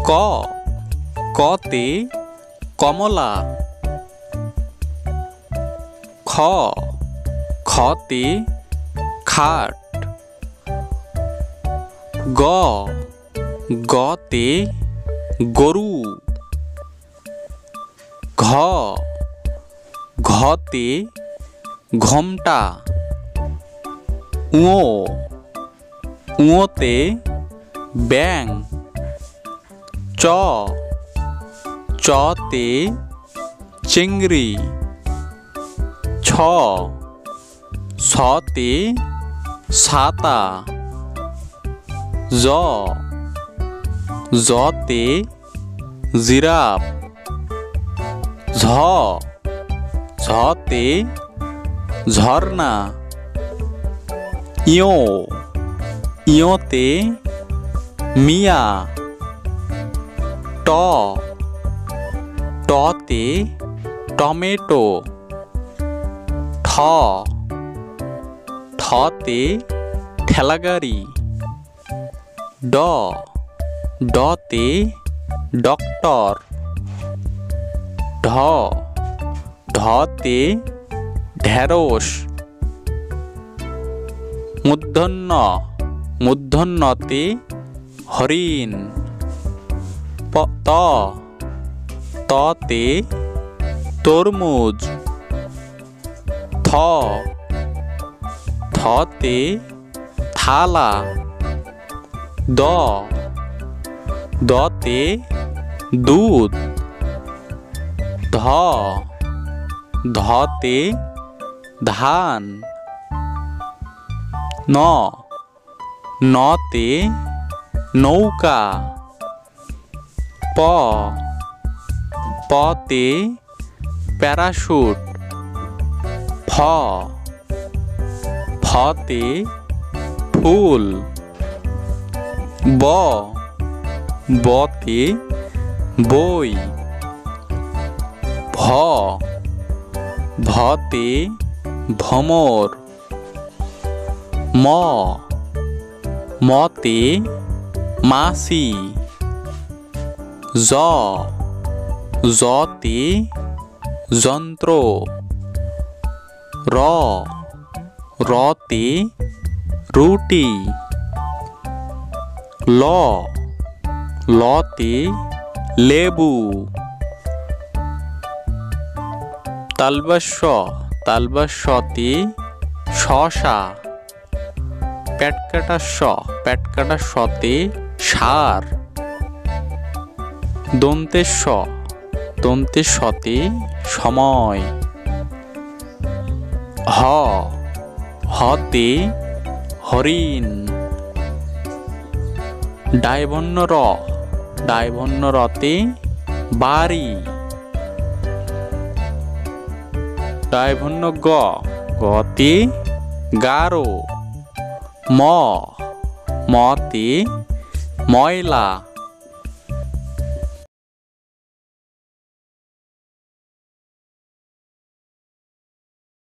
ক কতে কমলা। খ খতে খাট। গ গতে গরু। ঘ ঘতে ঘোমটা। ঙ ঙতে ব্যাঙ। চ চতে চিংড়ি। ছ ছতে ছাতা। জ জতে জিরাফ। ঝ ঝতে ঝর্ণা। ইয় ইয়তে মিয়া। ট টতে টমেটো। ঠ ঠতে ঠেলাগাড়ি। ড ডতে ডক্টর। ঢ ঢতে ঢেঁড়স। মূর্ধন্য মূর্ধন্যতে হরিণ। ত ততে তরমুজ। থ থতে থালা। দ দতে দুধ। ধ ধতে ধান। ন নতে নৌকা। প পতে প্যারাশুট। ফ ফতে ফুল। ব বতে বই। ভ ভতে ভমর। ম মতে মাছি। জ জতে যন্ত্র। র রতে রুটি। ল লতে লেবু। তালব্য তালব্যতে শশা। পেটকাটা পেটকাটা শতে সার। দন্তের শতে সময়। হ হতে হরিণ। ডায়ভন্য রতে বাড়ি। ডায়ভন্য গতে গারো। মতে ময়লা।